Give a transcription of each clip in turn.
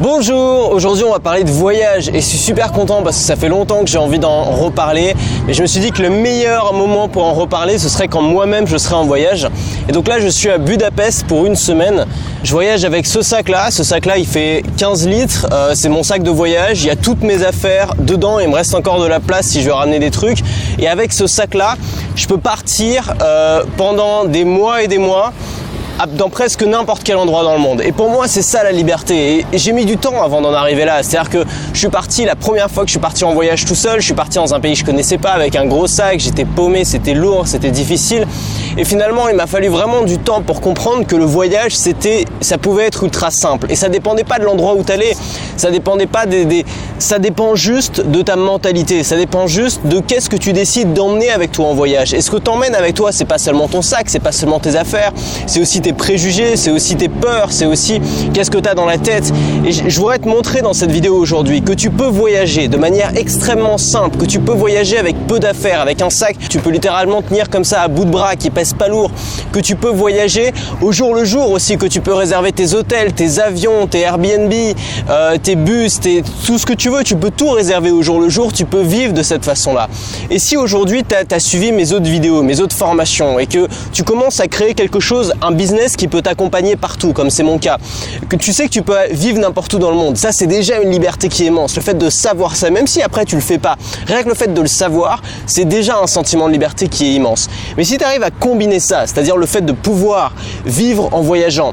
Bonjour, aujourd'hui on va parler de voyage et je suis super content parce que ça fait longtemps que j'ai envie d'en reparler, mais je me suis dit que le meilleur moment pour en reparler ce serait quand moi-même je serais en voyage. Et donc là je suis à Budapest pour une semaine. Je voyage avec ce sac là il fait 15 litres, c'est mon sac de voyage, il y a toutes mes affaires dedans, il me reste encore de la place si je veux ramener des trucs. Et avec ce sac là, je peux partir pendant des mois et des mois dans presque n'importe quel endroit dans le monde. Et pour moi, c'est ça la liberté. Et j'ai mis du temps avant d'en arriver là. C'est-à-dire que je suis parti, la première fois que je suis parti en voyage tout seul, je suis parti dans un pays que je connaissais pas avec un gros sac, j'étais paumé, c'était lourd, c'était difficile. Et finalement, il m'a fallu vraiment du temps pour comprendre que le voyage, ça pouvait être ultra simple. Et ça dépendait pas de l'endroit où t'allais. Ça dépendait pas ça dépend juste de ta mentalité. Ça dépend juste de qu'est-ce que tu décides d'emmener avec toi en voyage. Et ce que t'emmènes avec toi, c'est pas seulement ton sac, c'est pas seulement tes affaires, c'est aussi tes préjugés, c'est aussi tes peurs, c'est aussi qu'est-ce que tu as dans la tête. Et je voudrais te montrer dans cette vidéo aujourd'hui que tu peux voyager de manière extrêmement simple, que tu peux voyager avec peu d'affaires, avec un sac, tu peux littéralement tenir comme ça à bout de bras qui pèse pas lourd, que tu peux voyager au jour le jour aussi, que tu peux réserver tes hôtels, tes avions, tes Airbnb, tes bus, tout ce que tu veux, tu peux tout réserver au jour le jour, tu peux vivre de cette façon-là. Et si aujourd'hui tu as suivi mes autres vidéos, mes autres formations et que tu commences à créer quelque chose, un business qui peut t'accompagner partout, comme c'est mon cas, que tu sais que tu peux vivre n'importe où dans le monde, ça c'est déjà une liberté qui est immense. Le fait de savoir ça, même si après tu le fais pas, rien que le fait de le savoir, c'est déjà un sentiment de liberté qui est immense. Mais si tu arrives à combiner ça, c'est-à-dire le fait de pouvoir vivre en voyageant,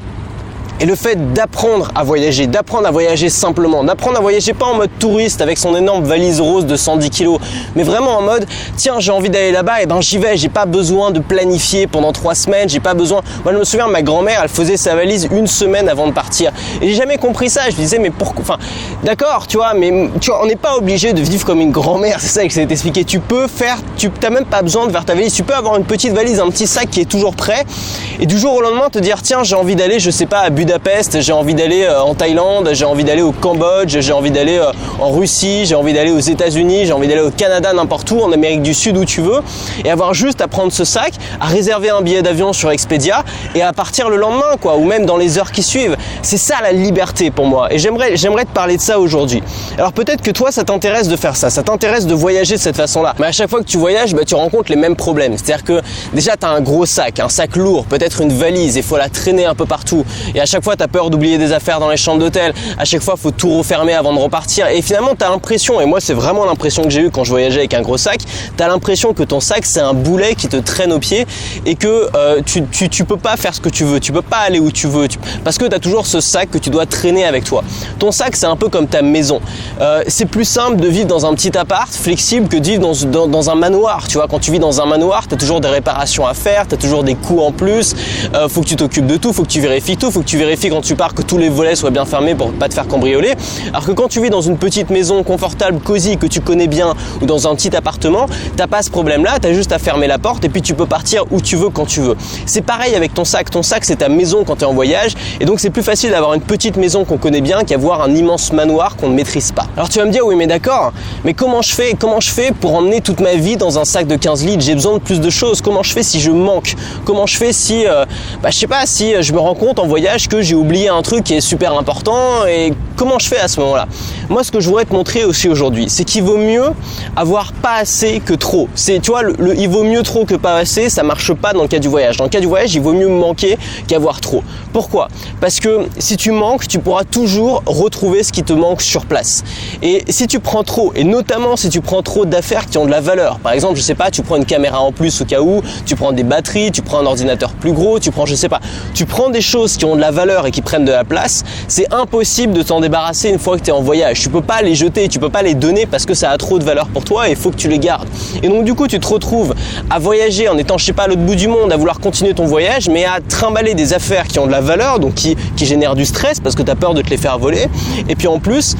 et le fait d'apprendre à voyager simplement, d'apprendre à voyager pas en mode touriste avec son énorme valise rose de 110 kg, mais vraiment en mode, tiens, j'ai envie d'aller là-bas, et ben j'y vais, j'ai pas besoin de planifier pendant 3 semaines, j'ai pas besoin. Moi je me souviens, ma grand-mère, elle faisait sa valise une semaine avant de partir. Et j'ai jamais compris ça, je me disais, mais pourquoi, enfin, d'accord, tu vois, mais on n'est pas obligé de vivre comme une grand-mère, c'est ça que je t'ai expliqué. Tu t'as même pas besoin de faire ta valise, tu peux avoir une petite valise, un petit sac qui est toujours prêt, et du jour au lendemain te dire, tiens, j'ai envie d'aller, je sais pas, à Budapest, j'ai envie d'aller en Thaïlande, j'ai envie d'aller au Cambodge, j'ai envie d'aller en Russie, j'ai envie d'aller aux États-Unis, j'ai envie d'aller au Canada, n'importe où, en Amérique du Sud, où tu veux, et avoir juste à prendre ce sac, à réserver un billet d'avion sur Expedia et à partir le lendemain, quoi, ou même dans les heures qui suivent. C'est ça la liberté pour moi, et j'aimerais te parler de ça aujourd'hui. Alors peut-être que toi, ça t'intéresse de faire ça t'intéresse de voyager de cette façon-là, mais à chaque fois que tu voyages, tu rencontres les mêmes problèmes. C'est-à-dire que déjà, tu as un gros sac, un sac lourd, peut-être une valise, il faut la traîner un peu partout, et à chaque fois, tu as peur d'oublier des affaires dans les chambres d'hôtel, à chaque fois, il faut tout refermer avant de repartir, et finalement, tu as l'impression, et moi, c'est vraiment l'impression que j'ai eue quand je voyageais avec un gros sac, tu as l'impression que ton sac, c'est un boulet qui te traîne aux pieds, et que tu peux pas faire ce que tu veux, tu peux pas aller où tu veux, parce que tu as toujours ce sac que tu dois traîner avec toi. Ton sac, c'est un peu comme ta maison. C'est plus simple de vivre dans un petit appart flexible que de vivre dans un manoir. Tu vois, quand tu vis dans un manoir, tu as toujours des réparations à faire, tu as toujours des coûts en plus, faut que tu t'occupes de tout, faut que tu vérifies tout, faut que tu vérifies quand tu pars que tous les volets soient bien fermés pour pas te faire cambrioler. Alors que quand tu vis dans une petite maison confortable, cosy, que tu connais bien, ou dans un petit appartement, t'as pas ce problème-là, t'as juste à fermer la porte et puis tu peux partir où tu veux quand tu veux. C'est pareil avec ton sac. Ton sac, c'est ta maison quand tu es en voyage, et donc c'est plus facile d'avoir une petite maison qu'on connaît bien qu'avoir un immense manoir qu'on ne maîtrise pas. Alors tu vas me dire, oui mais d'accord, mais comment je fais pour emmener toute ma vie dans un sac de 15 litres? J'ai besoin de plus de choses. Comment je fais si je manque? Comment je fais si je sais pas, si je me rends compte en voyage que j'ai oublié un truc qui est super important, et comment je fais à ce moment-là? Moi, ce que je voudrais te montrer aussi aujourd'hui, c'est qu'il vaut mieux avoir pas assez que trop. Tu vois, il vaut mieux trop que pas assez, ça marche pas dans le cas du voyage. Dans le cas du voyage, il vaut mieux manquer qu'avoir trop. Pourquoi? Parce que si tu manques, tu pourras toujours retrouver ce qui te manque sur place. Et si tu prends trop, et notamment si tu prends trop d'affaires qui ont de la valeur, par exemple, je sais pas, tu prends une caméra en plus au cas où, tu prends des batteries, tu prends un ordinateur plus gros, tu prends des choses qui ont de la valeur et qui prennent de la place, c'est impossible de t'en débarrasser une fois que tu es en voyage. Tu peux pas les jeter, tu peux pas les donner parce que ça a trop de valeur pour toi et il faut que tu les gardes. Et donc du coup, tu te retrouves à voyager en étant, je sais pas, à l'autre bout du monde, à vouloir continuer ton voyage, mais à trimballer des affaires qui ont de la valeur, donc qui génèrent du stress parce que tu as peur de te les faire voler, et puis en plus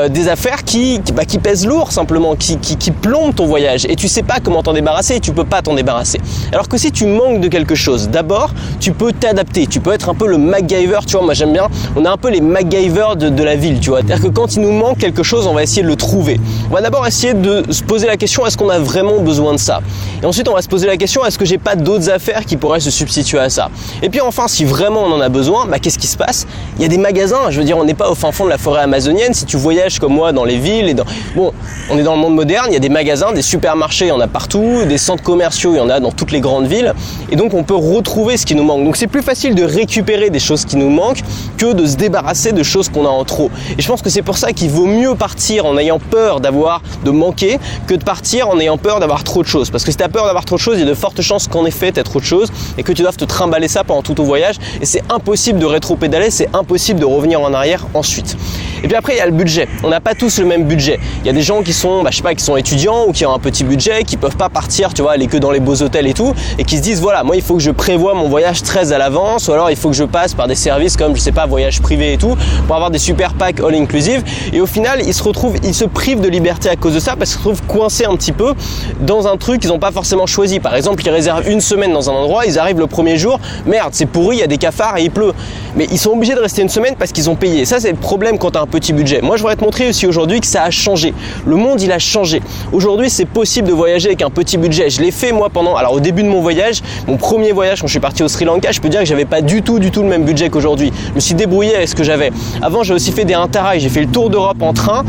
des affaires qui pèsent lourd simplement, qui plombent ton voyage, et tu sais pas comment t'en débarrasser, et tu peux pas t'en débarrasser. Alors que si tu manques de quelque chose, d'abord tu peux t'adapter, tu peux être un peu le MacGyver, tu vois, moi j'aime bien, on a un peu les MacGyver de la ville, tu vois, c'est-à-dire que quand il nous manque quelque chose, on va essayer de le trouver. On va d'abord essayer de se poser la question, est-ce qu'on a vraiment besoin de ça? Et ensuite, on va se poser la question, est-ce que j'ai pas d'autres affaires qui pourraient se substituer à ça? Et puis enfin, si vraiment on en a besoin, qu'est-ce qui se passe? Il y a des magasins, je veux dire, on n'est pas au fin fond de la forêt amazonienne. Si tu voyages comme moi dans les villes, on est dans le monde moderne, il y a des magasins, des supermarchés, il y en a partout, des centres commerciaux, il y en a dans toutes les grandes villes. Et donc, on peut retrouver ce qui nous manque. Donc, c'est plus facile de récupérer des choses qui nous manquent que de se débarrasser de choses qu'on a en trop. Et je pense que c'est pour ça qu'il vaut mieux partir en ayant peur de manquer que de partir en ayant peur d'avoir trop de choses. Parce que si tu as peur d'avoir trop de choses, il y a de fortes chances qu'en effet tu aies trop de choses et que tu doives te trimballer ça pendant tout ton voyage. Et c'est impossible de rétro-pédaler, c'est impossible de revenir en arrière ensuite. Et puis après, il y a le budget. On n'a pas tous le même budget. Il y a des gens qui sont, qui sont étudiants ou qui ont un petit budget, qui peuvent pas partir, aller que dans les beaux hôtels et tout, et qui se disent, voilà, moi, il faut que je prévoie mon voyage très à l'avance, ou alors il faut que je passe par des services comme, voyage privé et tout, pour avoir des super packs all inclusive. Et au final, ils se privent de liberté à cause de ça, parce qu'ils se retrouvent coincés un petit peu dans un truc qu'ils n'ont pas forcément choisi. Par exemple, ils réservent une semaine dans un endroit, ils arrivent le premier jour, merde, c'est pourri, il y a des cafards et il pleut. Mais ils sont obligés de rester une semaine parce qu'ils ont payé. Ça, c'est le problème quand tu as un petit budget. Moi, je voudrais te montrer aussi aujourd'hui que ça a changé. Le monde, il a changé. Aujourd'hui, c'est possible de voyager avec un petit budget. Je l'ai fait moi au début de mon voyage, mon premier voyage quand je suis parti au Sri Lanka, je peux dire que j'avais pas du tout le même budget qu'aujourd'hui. Je me suis débrouillé avec ce que j'avais. Avant, j'ai aussi fait des interrails. J'ai fait le tour d'Europe en train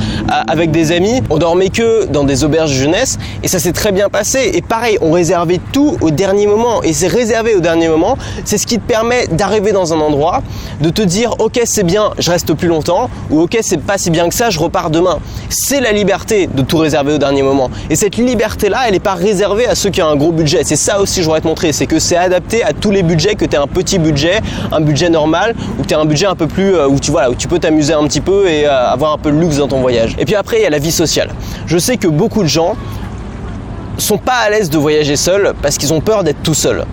avec des amis. On dormait que dans des auberges de jeunesse et ça s'est très bien passé. Et pareil, on réservait tout au dernier moment. Et c'est réservé au dernier moment, c'est ce qui te permet d'arriver dans un endroit, de te dire ok, c'est bien, je reste plus longtemps, ou ok, c'est pas si bien que ça, je repars demain. C'est la liberté de tout réserver au dernier moment. Et cette liberté-là, elle n'est pas réservée à ceux qui ont un gros budget. C'est ça aussi que je voudrais te montrer, c'est que c'est adapté à tous les budgets, que tu as un petit budget, un budget normal, ou que tu as un budget un peu plus, où tu peux t'amuser un petit peu et avoir un peu de luxe dans ton voyage. Et puis après, il y a la vie sociale. Je sais que beaucoup de gens sont pas à l'aise de voyager seul parce qu'ils ont peur d'être tout seul.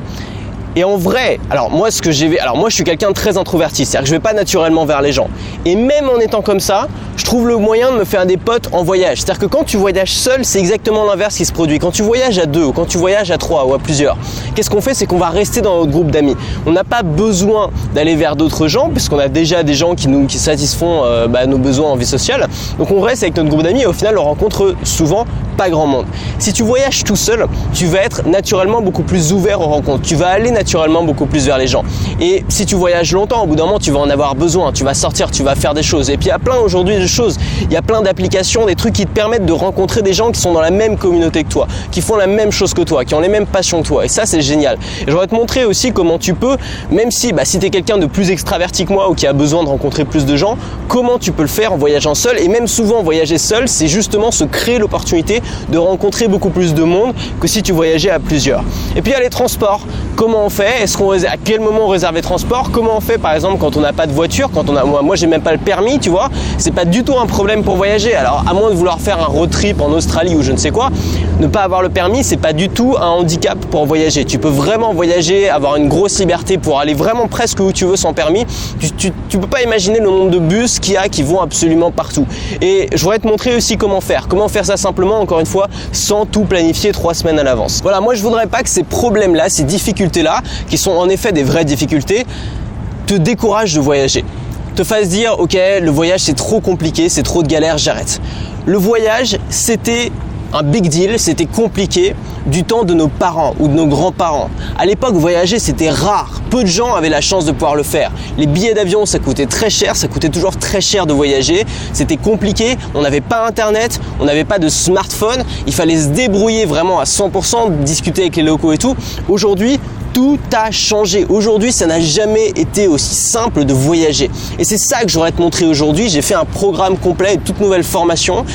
Et en vrai, moi je suis quelqu'un de très introverti, c'est-à-dire que je vais pas naturellement vers les gens. Et même en étant comme ça, je trouve le moyen de me faire des potes en voyage. C'est-à-dire que quand tu voyages seul, c'est exactement l'inverse qui se produit. Quand tu voyages à deux, ou quand tu voyages à trois ou à plusieurs, qu'est-ce qu'on fait? C'est qu'on va rester dans notre groupe d'amis. On n'a pas besoin d'aller vers d'autres gens, puisqu'on a déjà des gens qui satisfont nos besoins en vie sociale. Donc on reste avec notre groupe d'amis et au final on rencontre souvent pas grand monde. Si tu voyages tout seul, tu vas être naturellement beaucoup plus ouvert aux rencontres. Tu vas aller naturellement beaucoup plus vers les gens. Et si tu voyages longtemps, au bout d'un moment, tu vas en avoir besoin. Tu vas sortir, tu vas faire des choses. Et puis il y a plein aujourd'hui de choses. Il y a plein d'applications, des trucs qui te permettent de rencontrer des gens qui sont dans la même communauté que toi, qui font la même chose que toi, qui ont les mêmes passions que toi. Et ça, c'est génial. Et je vais te montrer aussi comment tu peux, même si tu es quelqu'un de plus extraverti que moi ou qui a besoin de rencontrer plus de gens, comment tu peux le faire en voyageant seul. Et même souvent, voyager seul, c'est justement se créer l'opportunité de rencontrer beaucoup plus de monde que si tu voyageais à plusieurs. Et puis il y a les transports. Comment on fait? À quel moment on réserve les transports? Comment on fait par exemple quand on n'a pas de voiture? Moi j'ai même pas le permis, tu vois. C'est pas du tout un problème pour voyager. Alors à moins de vouloir faire un road trip en Australie ou je ne sais quoi, ne pas avoir le permis, c'est pas du tout un handicap pour voyager. Tu peux vraiment voyager, avoir une grosse liberté pour aller vraiment presque où tu veux sans permis. Tu peux pas imaginer le nombre de bus qu'il y a qui vont absolument partout. Et je voudrais te montrer aussi comment faire ça simplement, encore une fois, sans tout planifier 3 semaines à l'avance. Voilà, moi je voudrais pas que ces problèmes-là, ces difficultés-là, qui sont en effet des vraies difficultés, te découragent de voyager. Te fassent dire, ok, le voyage c'est trop compliqué, c'est trop de galères, j'arrête. Le voyage, c'était un big deal, c'était compliqué du temps de nos parents ou de nos grands-parents. À l'époque, voyager, c'était rare. Peu de gens avaient la chance de pouvoir le faire. Les billets d'avion, ça coûtait très cher, ça coûtait toujours très cher de voyager. C'était compliqué, on n'avait pas internet, on n'avait pas de smartphone, il fallait se débrouiller vraiment à 100%, discuter avec les locaux et tout. Aujourd'hui, tout a changé. Aujourd'hui, ça n'a jamais été aussi simple de voyager. Et c'est ça que j'aurais te montrer aujourd'hui. J'ai fait un programme complet, une toute nouvelle formation.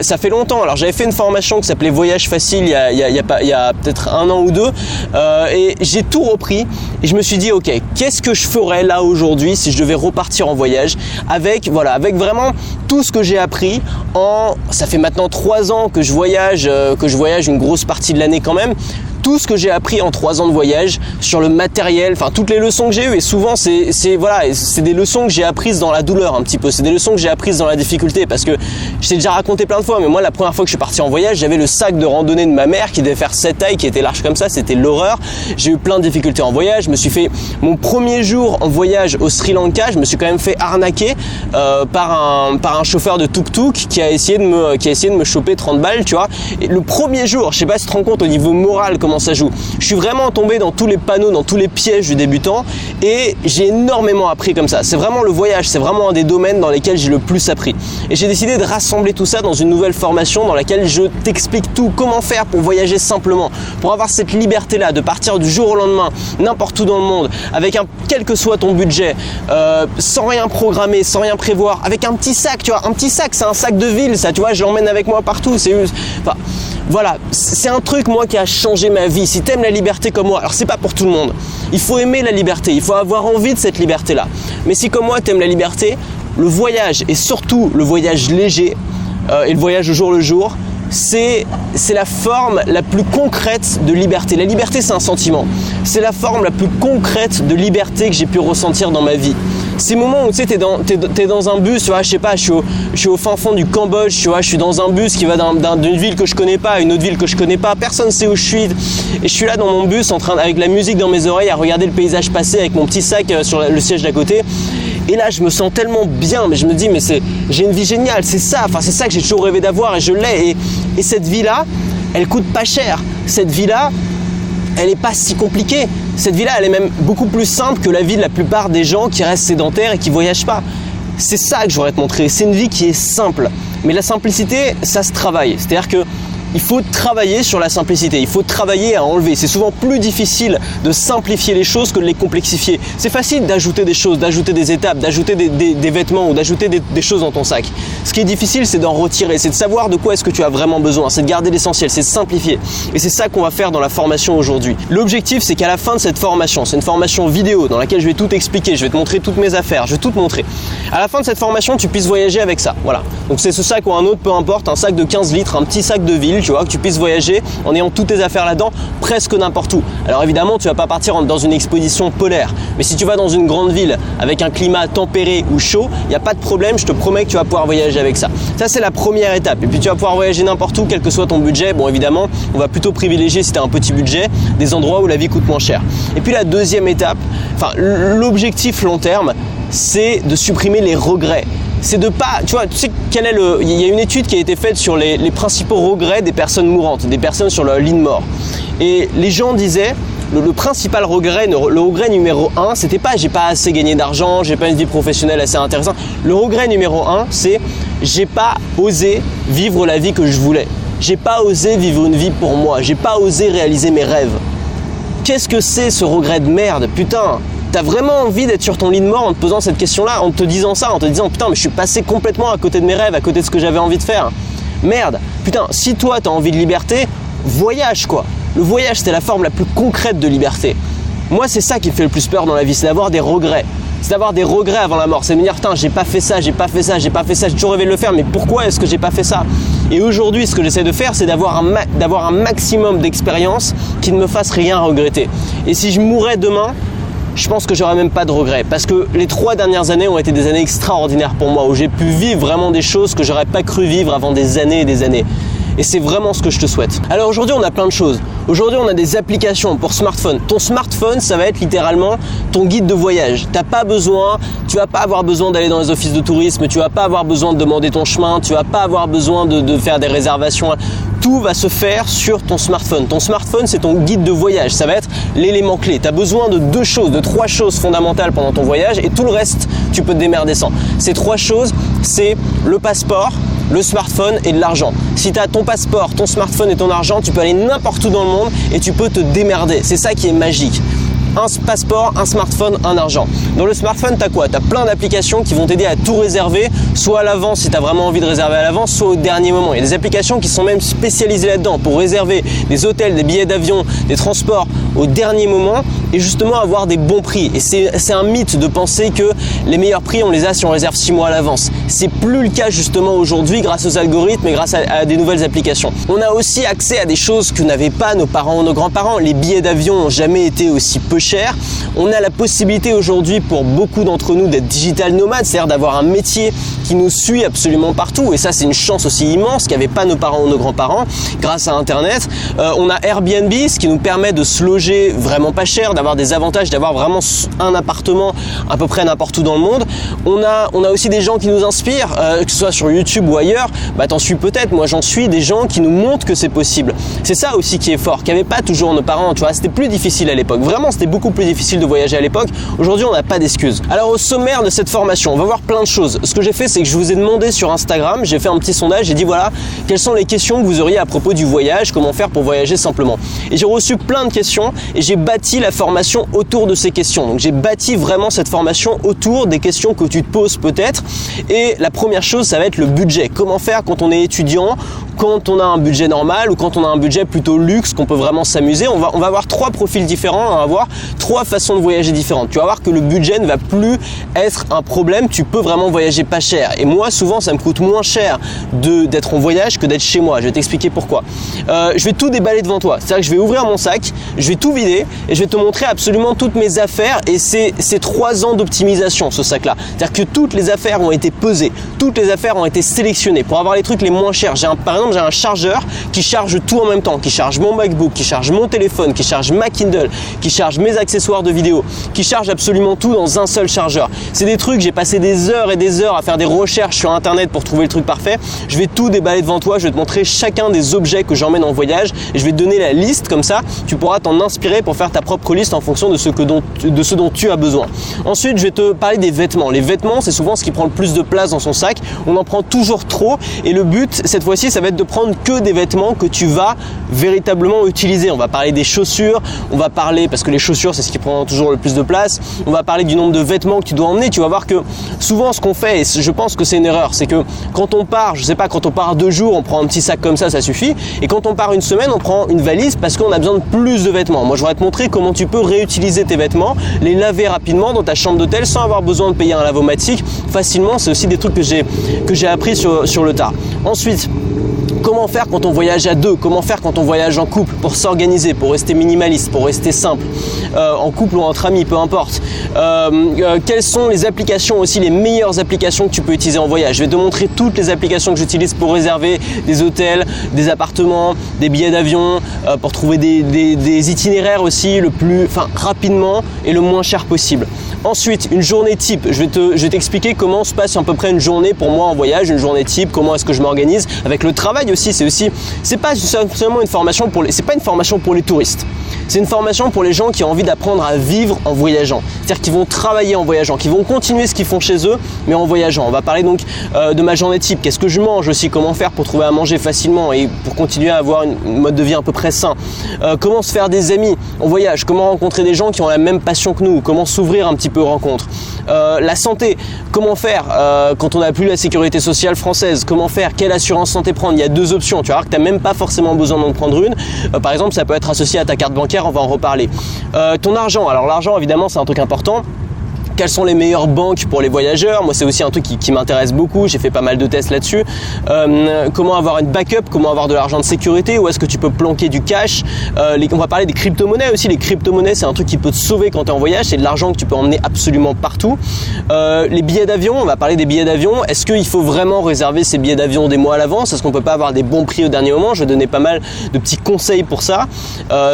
Ça fait longtemps. Alors, j'avais fait une formation qui s'appelait Voyage Facile il y a peut-être 1 an ou 2. Et j'ai tout repris. Et je me suis dit, ok, qu'est-ce que je ferais là aujourd'hui si je devais repartir en voyage avec vraiment tout ce que j'ai appris ça fait maintenant 3 ans que je voyage une grosse partie de l'année quand même. tout ce que j'ai appris en 3 ans de voyage sur le matériel, enfin toutes les leçons que j'ai eues, et souvent c'est des leçons que j'ai apprises dans la douleur un petit peu, c'est des leçons que j'ai apprises dans la difficulté, parce que je t'ai déjà raconté plein de fois, mais moi la première fois que je suis parti en voyage, j'avais le sac de randonnée de ma mère qui devait faire 7 tailles, qui était large comme ça, c'était l'horreur. J'ai eu plein de difficultés en voyage, je me suis fait mon premier jour en voyage au Sri Lanka, je me suis quand même fait arnaquer par un chauffeur de tuk-tuk qui a essayé de me choper 30 balles, tu vois. Et le premier jour, je sais pas si tu te rends compte au niveau moral comment ça joue. Je suis vraiment tombé dans tous les panneaux, dans tous les pièges du débutant, et j'ai énormément appris comme ça. C'est vraiment le voyage, c'est vraiment un des domaines dans lesquels j'ai le plus appris. Et j'ai décidé de rassembler tout ça dans une nouvelle formation dans laquelle je t'explique tout, comment faire pour voyager simplement, pour avoir cette liberté-là de partir du jour au lendemain, n'importe où dans le monde, avec quel que soit ton budget, sans rien programmer, sans rien prévoir, avec un petit sac, tu vois, un petit sac, c'est un sac de ville, ça, tu vois, je l'emmène avec moi partout, voilà, c'est un truc, moi, qui a changé ma vie. Si t'aimes la liberté comme moi, alors c'est pas pour tout le monde, il faut aimer la liberté, il faut avoir envie de cette liberté-là, mais si comme moi t'aimes la liberté, le voyage, et surtout le voyage léger, et le voyage au jour le jour, c'est la forme la plus concrète de liberté. La liberté, c'est un sentiment. C'est la forme la plus concrète de liberté que j'ai pu ressentir dans ma vie. Ces moments où tu sais, t'es dans un bus, tu vois, je sais pas, je suis au fin fond du Cambodge, tu vois, je suis dans un bus qui va d'une ville que je connais pas à une autre ville que je connais pas, personne sait où je suis, et je suis là dans mon bus avec la musique dans mes oreilles à regarder le paysage passer avec mon petit sac sur le siège d'à côté. Et là, je me sens tellement bien, mais je me dis, mais j'ai une vie géniale, c'est ça que j'ai toujours rêvé d'avoir, et je l'ai. Et cette vie-là, elle coûte pas cher. Cette vie-là, elle n'est pas si compliquée. Cette vie-là, elle est même beaucoup plus simple que la vie de la plupart des gens qui restent sédentaires et qui voyagent pas. C'est ça que je voudrais te montrer. C'est une vie qui est simple. Mais la simplicité, ça se travaille. C'est-à-dire que il faut travailler sur la simplicité, il faut travailler à enlever. C'est souvent plus difficile de simplifier les choses que de les complexifier. C'est facile d'ajouter des choses, d'ajouter des étapes, d'ajouter des vêtements ou d'ajouter des choses dans ton sac. Ce qui est difficile, c'est d'en retirer, c'est de savoir de quoi est-ce que tu as vraiment besoin, c'est de garder l'essentiel, c'est de simplifier. Et c'est ça qu'on va faire dans la formation aujourd'hui. L'objectif, c'est qu'à la fin de cette formation, c'est une formation vidéo dans laquelle je vais tout expliquer, je vais te montrer toutes mes affaires, je vais tout te montrer. À la fin de cette formation, tu puisses voyager avec ça. Voilà. Donc c'est ce sac ou un autre, peu importe, un sac de 15 litres, un petit sac de ville, tu vois, que tu puisses voyager en ayant toutes tes affaires là-dedans, presque n'importe où. Alors évidemment, tu vas pas partir dans une expédition polaire, mais si tu vas dans une grande ville avec un climat tempéré ou chaud, il n'y a pas de problème, je te promets que tu vas pouvoir voyager avec ça. Ça, c'est la première étape. Et puis tu vas pouvoir voyager n'importe où, quel que soit ton budget. Bon, évidemment, on va plutôt privilégier, si tu as un petit budget, des endroits où la vie coûte moins cher. Et puis la deuxième étape, l'objectif long terme, c'est de supprimer les regrets. C'est de pas, tu vois, tu sais il y a une étude qui a été faite sur les principaux regrets des personnes mourantes, des personnes sur leur lit de mort. Et les gens disaient, le principal regret, le regret numéro 1, c'était pas j'ai pas assez gagné d'argent, j'ai pas une vie professionnelle assez intéressante. Le regret numéro 1, c'est j'ai pas osé vivre la vie que je voulais. J'ai pas osé vivre une vie pour moi, j'ai pas osé réaliser mes rêves. Qu'est-ce que c'est ce regret de merde, putain? T'as vraiment envie d'être sur ton lit de mort en te posant cette question-là, en te disant ça, en te disant putain mais je suis passé complètement à côté de mes rêves, à côté de ce que j'avais envie de faire. Merde, putain, si toi t'as envie de liberté, voyage quoi. Le voyage c'est la forme la plus concrète de liberté. Moi c'est ça qui me fait le plus peur dans la vie, c'est d'avoir des regrets. C'est d'avoir des regrets avant la mort, c'est de me dire putain j'ai pas fait ça, j'ai toujours rêvé de le faire, mais pourquoi est-ce que j'ai pas fait ça? Et aujourd'hui ce que j'essaie de faire c'est d'avoir un maximum d'expérience qui ne me fasse rien regretter. Et si je mourais demain, je pense que j'aurais même pas de regrets parce que les 3 dernières années ont été des années extraordinaires pour moi où j'ai pu vivre vraiment des choses que j'aurais pas cru vivre avant des années et des années. Et c'est vraiment ce que je te souhaite. Alors aujourd'hui, on a plein de choses. Aujourd'hui, on a des applications pour smartphone. Ton smartphone, ça va être littéralement ton guide de voyage. Tu vas pas avoir besoin d'aller dans les offices de tourisme, tu vas pas avoir besoin de demander ton chemin, tu vas pas avoir besoin de faire des réservations. Tout va se faire sur ton smartphone. Ton smartphone, c'est ton guide de voyage. Ça va être l'élément clé. Tu as besoin de 3 choses fondamentales pendant ton voyage et tout le reste, tu peux te démerder sans. Ces 3 choses, c'est le passeport, le smartphone et de l'argent. Si tu as ton passeport, ton smartphone et ton argent, tu peux aller n'importe où dans le monde et tu peux te démerder. C'est ça qui est magique. Un passeport, un smartphone, un argent. Dans le smartphone, tu as quoi? Tu as plein d'applications qui vont t'aider à tout réserver soit à l'avance si tu as vraiment envie de réserver à l'avance, soit au dernier moment. Il y a des applications qui sont même spécialisées là-dedans pour réserver des hôtels, des billets d'avion, des transports au dernier moment et justement avoir des bons prix. Et c'est un mythe de penser que les meilleurs prix on les a si on réserve 6 mois à l'avance. C'est plus le cas justement aujourd'hui grâce aux algorithmes et grâce à des nouvelles applications. On a aussi accès à des choses que n'avaient pas nos parents ou nos grands-parents. Les billets d'avion n'ont jamais été aussi peu chers. On a la possibilité aujourd'hui pour beaucoup d'entre nous d'être digital nomades, c'est-à-dire d'avoir un métier qui nous suit absolument partout. Et ça, c'est une chance aussi immense qu'avaient pas nos parents ou nos grands-parents grâce à Internet. On a Airbnb, ce qui nous permet de se loger vraiment pas cher, d'avoir des avantages, d'avoir vraiment un appartement à peu près n'importe où dans le monde. On a aussi des gens qui nous inspirent, que ce soit sur YouTube ou ailleurs. T'en suis peut-être, moi j'en suis, des gens qui nous montrent que c'est possible. C'est ça aussi qui est fort, qu'avaient pas toujours nos parents, tu vois. C'était plus difficile à l'époque. Vraiment, c'était beaucoup plus difficile de voyager à l'époque. Aujourd'hui, on n'a pas d'excuses. Alors au sommaire de cette formation, on va voir plein de choses. Ce que j'ai fait, c'est que je vous ai demandé sur Instagram, j'ai fait un petit sondage, j'ai dit voilà, quelles sont les questions que vous auriez à propos du voyage, comment faire pour voyager simplement. Et j'ai reçu plein de questions et j'ai bâti la formation autour de ces questions. Donc j'ai bâti vraiment cette formation autour des questions que tu te poses peut-être. Et la première chose, ça va être le budget. Comment faire quand on est étudiant, quand on a un budget normal ou quand on a un budget plutôt luxe, qu'on peut vraiment s'amuser. On va avoir 3 profils différents, on va avoir 3 façons de voyager différentes. Tu vas voir que le budget ne va plus être un problème, tu peux vraiment voyager pas cher. Et moi, souvent, ça me coûte moins cher d'être en voyage que d'être chez moi. Je vais t'expliquer pourquoi. Je vais tout déballer devant toi. C'est-à-dire que je vais ouvrir mon sac, je vais tout vider et je vais te montrer absolument toutes mes affaires et c'est 3 ans d'optimisation ce sac-là. C'est-à-dire que toutes les affaires ont été pesées, toutes les affaires ont été sélectionnées pour avoir les trucs les moins chers. Par exemple, j'ai un chargeur qui charge tout en même temps, qui charge mon MacBook, qui charge mon téléphone, qui charge ma Kindle, qui charge mes accessoires de vidéo, qui charge absolument tout dans un seul chargeur. C'est des trucs, j'ai passé des heures et des heures à faire des recherches sur internet pour trouver le truc parfait. Je vais tout déballer devant toi, je vais te montrer chacun des objets que j'emmène en voyage et je vais te donner la liste comme ça, tu pourras t'en inspirer pour faire ta propre liste en fonction de ce dont tu as besoin. Ensuite, je vais te parler des vêtements. Les vêtements, c'est souvent ce qui prend le plus de place dans son sac. On en prend toujours trop et le but, cette fois-ci, ça va être de prendre que des vêtements que tu vas véritablement utiliser. On va parler des chaussures, on va parler, parce que les chaussures, c'est ce qui prend toujours le plus de place, on va parler du nombre de vêtements que tu dois emmener. Tu vas voir que souvent, ce qu'on fait, et je pense que c'est une erreur, c'est que quand on part, je sais pas, quand on part 2 jours, on prend un petit sac comme ça suffit. Et quand on part une semaine, on prend une valise parce qu'on a besoin de plus de vêtements. Moi, je voudrais te montrer comment tu peux réutiliser tes vêtements, les laver rapidement dans ta chambre d'hôtel sans avoir besoin de payer un lavomatique facilement. C'est aussi des trucs que j'ai appris sur le tard. Ensuite, comment faire quand on voyage à 2? Comment faire quand on voyage en couple pour s'organiser, pour rester minimaliste, pour rester simple, en couple ou entre amis, peu importe. Quelles sont les applications aussi, les meilleures applications que tu peux utiliser en voyage? Je vais te montrer toutes les applications que j'utilise pour réserver des hôtels, des appartements, des billets d'avion, pour trouver des itinéraires aussi rapidement et le moins cher possible. Ensuite, une journée type. Je vais t'expliquer comment se passe à peu près une journée pour moi en voyage, une journée type, comment est-ce que je m'organise. Avec le travail aussi, c'est pas seulement une formation c'est pas une formation pour les touristes. C'est une formation pour les gens qui ont envie d'apprendre à vivre en voyageant. C'est-à-dire qu'ils vont travailler en voyageant, qu'ils vont continuer ce qu'ils font chez eux, mais en voyageant. On va parler donc de ma journée type. Qu'est-ce que je mange aussi? Comment faire pour trouver à manger facilement et pour continuer à avoir une mode de vie à peu près sain. Comment se faire des amis en voyage? Comment rencontrer des gens qui ont la même passion que nous? Comment s'ouvrir un petit peu aux rencontres? La santé, comment faire quand on n'a plus la sécurité sociale française? Comment faire? Quelle assurance santé prendre? Il y a 2 options. Tu vas voir que tu n'as même pas forcément besoin d'en prendre une. Par exemple, ça peut être associé à ta carte bancaire, on va en reparler. Ton argent, alors l'argent évidemment c'est un truc important. Quelles sont les meilleures banques pour les voyageurs? Moi, c'est aussi un truc qui m'intéresse beaucoup. J'ai fait pas mal de tests là-dessus. Comment avoir une backup? Comment avoir de l'argent de sécurité? Où est-ce que tu peux planquer du cash? On va parler des crypto-monnaies aussi. Les crypto-monnaies, c'est un truc qui peut te sauver quand tu es en voyage. C'est de l'argent que tu peux emmener absolument partout. Les billets d'avion, on va parler des billets d'avion. Est-ce qu'il faut vraiment réserver ces billets d'avion des mois à l'avance? Est-ce qu'on peut pas avoir des bons prix au dernier moment? Je vais donner pas mal de petits conseils pour ça.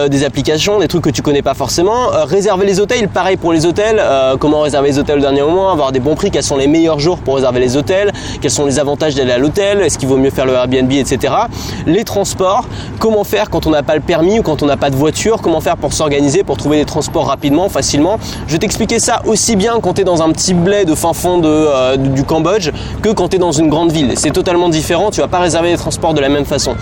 Des applications, des trucs que tu connais pas forcément. Réserver les hôtels, pareil pour les hôtels. Comment réserver les hôtels au dernier moment, avoir des bons prix, quels sont les meilleurs jours pour réserver les hôtels, quels sont les avantages d'aller à l'hôtel, est-ce qu'il vaut mieux faire le Airbnb, etc. Les transports, comment faire quand on n'a pas le permis ou quand on n'a pas de voiture, comment faire pour s'organiser, pour trouver des transports rapidement, facilement. Je vais t'expliquer ça aussi bien quand tu es dans un petit bled au fin fond du Cambodge que quand tu es dans une grande ville. C'est totalement différent, tu vas pas réserver les transports de la même façon.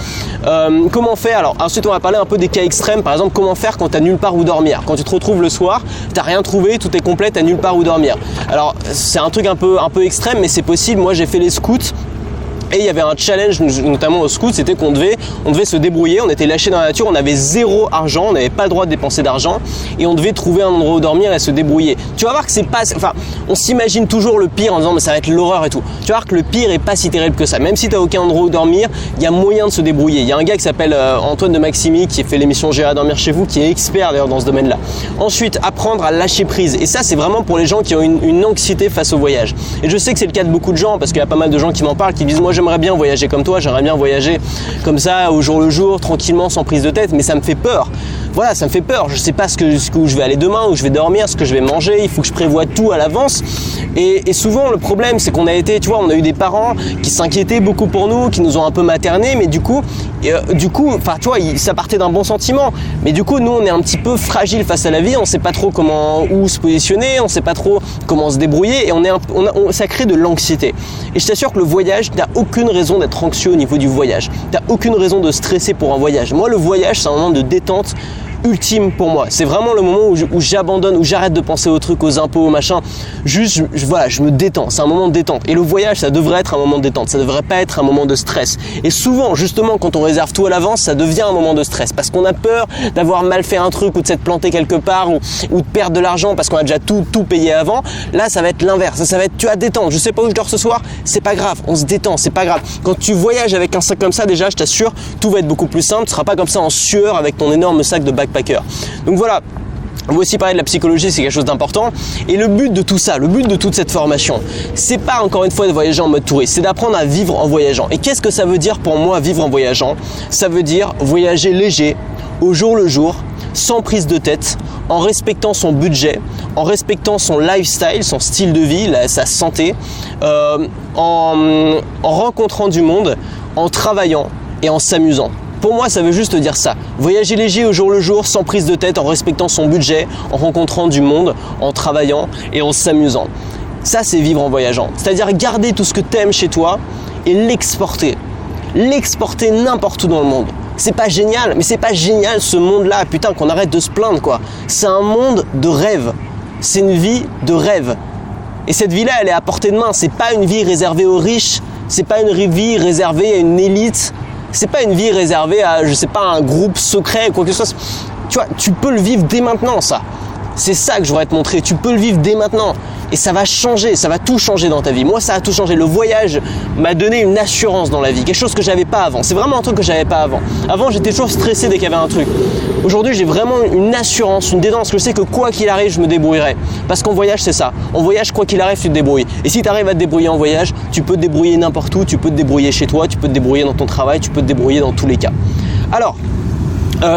Comment faire? Alors ensuite on va parler un peu des cas extrêmes, par exemple comment faire quand tu n'as nulle part où dormir. Quand tu te retrouves le soir, tu n'as rien trouvé, tout est complet, tu n'as nulle part où où dormir. Alors c'est un truc un peu extrême, mais c'est possible. Moi j'ai fait les scouts. Et il y avait un challenge, notamment au scout, c'était qu'on devait se débrouiller, on était lâchés dans la nature, on avait zéro argent, on n'avait pas le droit de dépenser d'argent et on devait trouver un endroit où dormir et se débrouiller. Tu vas voir que c'est pas, enfin, on s'imagine toujours le pire en disant mais ça va être l'horreur et tout. Tu vas voir que le pire est pas si terrible que ça. Même si tu n'as aucun endroit où dormir, il y a moyen de se débrouiller. Il y a un gars qui s'appelle Antoine de Maximi qui fait l'émission J'irai dormir chez vous, qui est expert d'ailleurs dans ce domaine-là. Ensuite, apprendre à lâcher prise. Et ça, c'est vraiment pour les gens qui ont une anxiété face au voyage. Et je sais que c'est le cas de beaucoup de gens parce qu'il y a pas mal de gens qui m'en parlent, qui disent moi j'aimerais bien voyager comme toi, j'aimerais bien voyager comme ça au jour le jour, tranquillement, sans prise de tête, mais ça me fait peur. Voilà, ça me fait peur. Je sais pas où je vais aller demain, où je vais dormir, ce que je vais manger. Il faut que je prévoie tout à l'avance. Et souvent, le problème, c'est qu'on a été, tu vois, on a eu des parents qui s'inquiétaient beaucoup pour nous, qui nous ont un peu maternés, mais du coup, enfin, tu vois, ça partait d'un bon sentiment. Mais du coup, nous, on est un petit peu fragile face à la vie. On sait pas trop où se positionner, on sait pas trop comment se débrouiller, et ça crée de l'anxiété. Et je t'assure que le voyage, t'as aucune raison d'être anxieux au niveau du voyage. T'as aucune raison de stresser pour un voyage. Moi, le voyage, c'est un moment de détente ultime pour moi. C'est vraiment le moment où j'abandonne, où j'arrête de penser aux trucs, aux impôts, aux machins. Juste, voilà, je me détends. C'est un moment de détente. Et le voyage, ça devrait être un moment de détente. Ça devrait pas être un moment de stress. Et souvent, justement, quand on réserve tout à l'avance, ça devient un moment de stress. Parce qu'on a peur d'avoir mal fait un truc ou de s'être planté quelque part ou de perdre de l'argent parce qu'on a déjà tout payé avant. Là, ça va être l'inverse. Ça va être, tu vas détendre. Je sais pas où je dors ce soir. C'est pas grave. On se détend. C'est pas grave. Quand tu voyages avec un sac comme ça, déjà, je t'assure, tout va être beaucoup plus simple. Tu seras pas comme ça en sueur avec ton énorme sac de backpacker. Donc voilà, on va aussi parler de la psychologie, c'est quelque chose d'important. Et le but de tout ça, le but de toute cette formation, c'est pas encore une fois de voyager en mode touriste, c'est d'apprendre à vivre en voyageant. Et qu'est-ce que ça veut dire pour moi vivre en voyageant? Ça veut dire voyager léger, au jour le jour, sans prise de tête, en respectant son budget, en respectant son lifestyle, son style de vie, sa santé, en rencontrant du monde, en travaillant et en s'amusant. Pour moi, ça veut juste dire ça. Voyager léger au jour le jour, sans prise de tête, en respectant son budget, en rencontrant du monde, en travaillant et en s'amusant. Ça, c'est vivre en voyageant. C'est-à-dire garder tout ce que tu aimes chez toi et l'exporter. L'exporter n'importe où dans le monde. C'est pas génial, mais c'est pas génial ce monde-là. Putain, qu'on arrête de se plaindre, quoi. C'est un monde de rêve. C'est une vie de rêve. Et cette vie-là, elle est à portée de main. C'est pas une vie réservée aux riches. C'est pas une vie réservée à une élite. C'est pas une vie réservée à, je sais pas, un groupe secret ou quoi que ce soit. Tu vois, tu peux le vivre dès maintenant, ça. C'est ça que je voudrais te montrer. Tu peux le vivre dès maintenant. Et ça va changer, ça va tout changer dans ta vie. Moi, ça a tout changé. Le voyage m'a donné une assurance dans la vie. Quelque chose que j'avais pas avant. C'est vraiment un truc que j'avais pas avant. Avant, j'étais toujours stressé dès qu'il y avait un truc. Aujourd'hui, j'ai vraiment une assurance, une détente. Je sais que quoi qu'il arrive, je me débrouillerai. Parce qu'en voyage, c'est ça. En voyage, quoi qu'il arrive, tu te débrouilles. Et si tu arrives à te débrouiller en voyage, tu peux te débrouiller n'importe où. Tu peux te débrouiller chez toi. Tu peux te débrouiller dans ton travail. Tu peux te débrouiller dans tous les cas. Alors,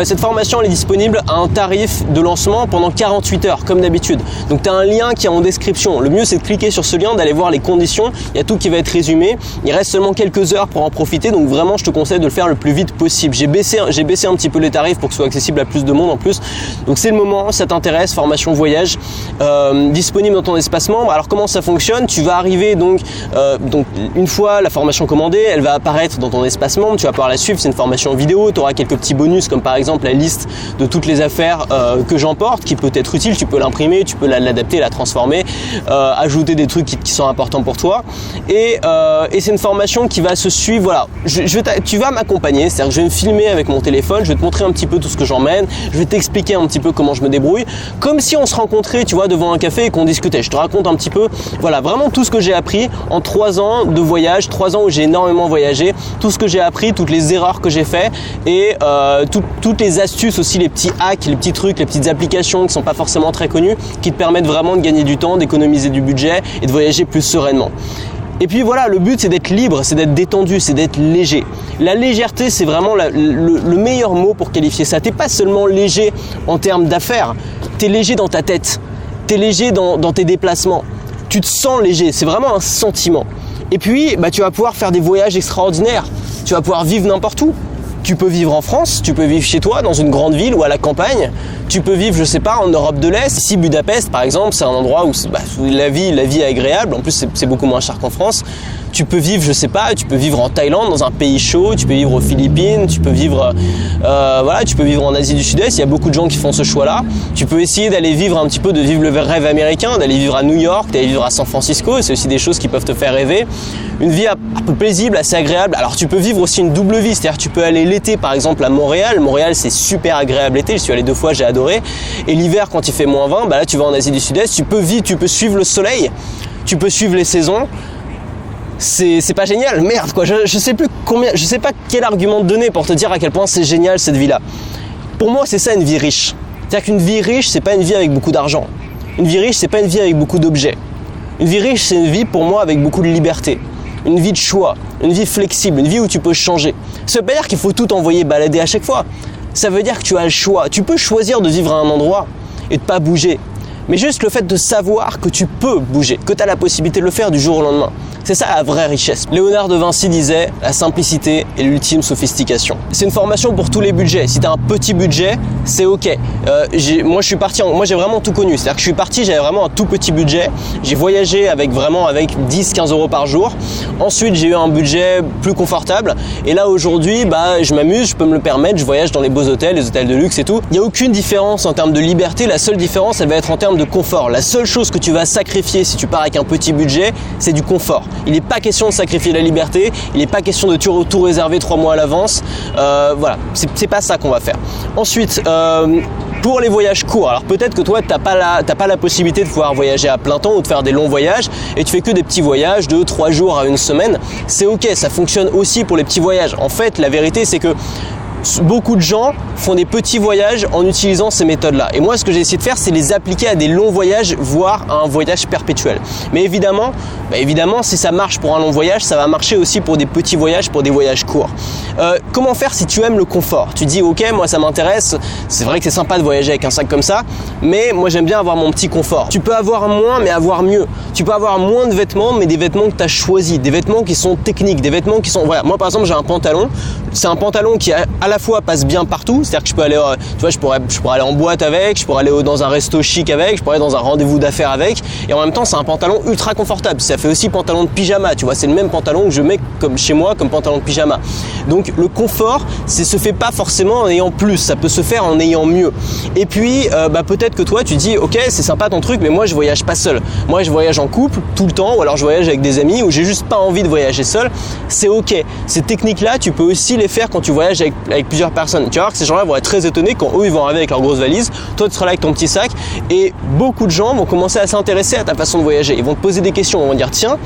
cette formation elle est disponible à un tarif de lancement pendant 48 heures comme d'habitude. Donc tu as un lien qui est en description. Le mieux c'est de cliquer sur ce lien, d'aller voir les conditions. Il y a tout qui va être résumé. Il reste seulement quelques heures pour en profiter. Donc vraiment je te conseille de le faire le plus vite possible. J'ai baissé un petit peu les tarifs pour que ce soit accessible à plus de monde en plus. Donc c'est le moment, ça t'intéresse, formation voyage disponible dans ton espace membre. Alors comment ça fonctionne? Tu vas arriver donc une fois la formation commandée, elle va apparaître dans ton espace membre. Tu vas pouvoir la suivre. C'est une formation vidéo. Tu auras quelques petits bonus comme par exemple la liste de toutes les affaires que j'emporte qui peut être utile, tu peux l'imprimer, tu peux l'adapter, la transformer, ajouter des trucs qui sont importants pour toi et c'est une formation qui va se suivre, voilà, tu vas m'accompagner, c'est-à-dire que je vais me filmer avec mon téléphone, je vais te montrer un petit peu tout ce que j'emmène, je vais t'expliquer un petit peu comment je me débrouille, comme si on se rencontrait, tu vois, devant un café et qu'on discutait. Je te raconte un petit peu, voilà, vraiment tout ce que j'ai appris en 3 ans de voyage, 3 ans où j'ai énormément voyagé, tout ce que j'ai appris, toutes les erreurs que j'ai fait et toutes les astuces aussi, les petits hacks, les petits trucs, les petites applications qui sont pas forcément très connues, qui te permettent vraiment de gagner du temps, d'économiser du budget et de voyager plus sereinement. Et puis voilà, le but c'est d'être libre, c'est d'être détendu, c'est d'être léger. La légèreté, c'est vraiment le meilleur mot pour qualifier ça. T'es pas seulement léger en termes d'affaires, t'es léger dans ta tête, t'es léger dans tes déplacements. Tu te sens léger, c'est vraiment un sentiment. Et puis, tu vas pouvoir faire des voyages extraordinaires. Tu vas pouvoir vivre n'importe où. Tu peux vivre en France, tu peux vivre chez toi, dans une grande ville ou à la campagne. Tu peux vivre, je sais pas, en Europe de l'Est. Ici, Budapest, par exemple, c'est un endroit où la vie est agréable. En plus, c'est beaucoup moins cher qu'en France. tu peux vivre, je sais pas, tu peux vivre en Thaïlande, dans un pays chaud, tu peux vivre aux Philippines, tu peux vivre, tu peux vivre en Asie du Sud-Est. Il y a beaucoup de gens qui font ce choix-là. Tu peux essayer d'aller vivre un petit peu, de vivre le rêve américain, d'aller vivre à New York, d'aller vivre à San Francisco. C'est aussi des choses qui peuvent te faire rêver. Une vie un peu paisible, assez agréable. Alors tu peux vivre aussi une double vie, c'est-à-dire tu peux aller l'été par exemple à Montréal. Montréal c'est super agréable l'été, je suis allé 2 fois, j'ai adoré. Et l'hiver quand il fait -20, là tu vas en Asie du Sud-Est, tu peux vivre, tu peux suivre le soleil, tu peux suivre les saisons. C'est pas génial, merde quoi, je sais pas quel argument te donner pour te dire à quel point c'est génial cette vie-là. Pour moi c'est ça une vie riche. C'est-à-dire qu'une vie riche c'est pas une vie avec beaucoup d'argent. Une vie riche c'est pas une vie avec beaucoup d'objets. Une vie riche c'est une vie pour moi avec beaucoup de liberté. Une vie de choix, une vie flexible, une vie où tu peux changer. Ça veut pas dire qu'il faut tout envoyer balader à chaque fois. Ça veut dire que tu as le choix. Tu peux choisir de vivre à un endroit et de pas bouger. Mais juste le fait de savoir que tu peux bouger, que tu as la possibilité de le faire du jour au lendemain. C'est ça la vraie richesse. Léonard de Vinci disait « La simplicité est l'ultime sophistication ». C'est une formation pour tous les budgets. Si tu as un petit budget, c'est ok. Moi j'ai vraiment tout connu. C'est-à-dire que je suis parti, j'avais vraiment un tout petit budget. J'ai voyagé avec 10-15 euros par jour. Ensuite j'ai eu un budget plus confortable. Et là aujourd'hui, je m'amuse, je peux me le permettre. Je voyage dans les beaux hôtels, les hôtels de luxe et tout. Il n'y a aucune différence en termes de liberté. La seule différence, elle va être en termes de confort. La seule chose que tu vas sacrifier si tu pars avec un petit budget, c'est du confort. Il n'est pas question de sacrifier la liberté, il n'est pas question de tout réserver 3 mois à l'avance. Voilà, c'est pas ça qu'on va faire. Ensuite, pour les voyages courts, alors peut-être que toi t'as pas la possibilité de pouvoir voyager à plein temps ou de faire des longs voyages et tu fais que des petits voyages de 3 jours à 1 semaine. C'est ok, ça fonctionne aussi pour les petits voyages. En fait, la vérité c'est que beaucoup de gens font des petits voyages en utilisant ces méthodes-là. Et moi, ce que j'ai essayé de faire, c'est les appliquer à des longs voyages, voire à un voyage perpétuel. Mais évidemment, si ça marche pour un long voyage, ça va marcher aussi pour des petits voyages, pour des voyages courts. Comment faire si tu aimes le confort? Tu dis, ok, moi ça m'intéresse, c'est vrai que c'est sympa de voyager avec un sac comme ça, mais moi j'aime bien avoir mon petit confort. Tu peux avoir moins, mais avoir mieux. Tu peux avoir moins de vêtements, mais des vêtements que tu as choisis, des vêtements qui sont techniques, des vêtements qui sont... Voilà, moi par exemple, j'ai un pantalon. C'est un pantalon qui à la fois passe bien partout, c'est-à-dire que je peux aller, je pourrais aller en boîte avec, je pourrais aller dans un resto chic avec, je pourrais aller dans un rendez-vous d'affaires avec, et en même temps c'est un pantalon ultra confortable. Ça fait aussi pantalon de pyjama, tu vois, c'est le même pantalon que je mets comme chez moi comme pantalon de pyjama. Donc le confort, se fait pas forcément en ayant plus, ça peut se faire en ayant mieux. Et puis peut-être que toi tu dis ok, c'est sympa ton truc, mais moi je voyage pas seul. Moi je voyage en couple tout le temps, ou alors je voyage avec des amis, ou j'ai juste pas envie de voyager seul. C'est ok. Ces techniques-là, tu peux aussi les faire quand tu voyages avec plusieurs personnes. Tu vas voir que ces gens-là vont être très étonnés quand eux ils vont arriver avec leur grosse valise, toi tu seras là avec ton petit sac, et beaucoup de gens vont commencer à s'intéresser à ta façon de voyager. Ils vont te poser des questions, ils vont dire tiens,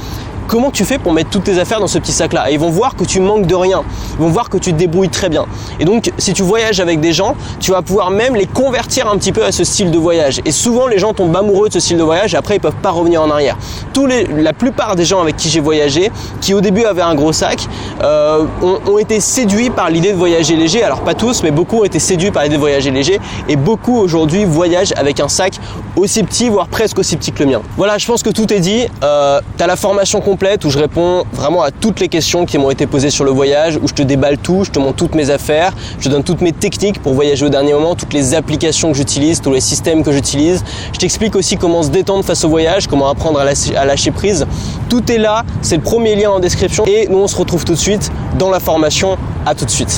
comment tu fais pour mettre toutes tes affaires dans ce petit sac-là? Et ils vont voir que tu manques de rien. Ils vont voir que tu te débrouilles très bien. Et donc, si tu voyages avec des gens, tu vas pouvoir même les convertir un petit peu à ce style de voyage. Et souvent, les gens tombent amoureux de ce style de voyage et après, ils peuvent pas revenir en arrière. La plupart des gens avec qui j'ai voyagé, qui au début avaient un gros sac, ont été séduits par l'idée de voyager léger. Alors, pas tous, mais beaucoup ont été séduits par l'idée de voyager léger. Et beaucoup aujourd'hui voyagent avec un sac aussi petit, voire presque aussi petit que le mien. Voilà, je pense que tout est dit. Tu as la formation complète où je réponds vraiment à toutes les questions qui m'ont été posées sur le voyage, où je te déballe tout, je te montre toutes mes affaires, je te donne toutes mes techniques pour voyager au dernier moment, toutes les applications que j'utilise, tous les systèmes que j'utilise. Je t'explique aussi comment se détendre face au voyage, comment apprendre à lâcher prise. Tout est là, c'est le premier lien en description et nous on se retrouve tout de suite dans la formation. À tout de suite.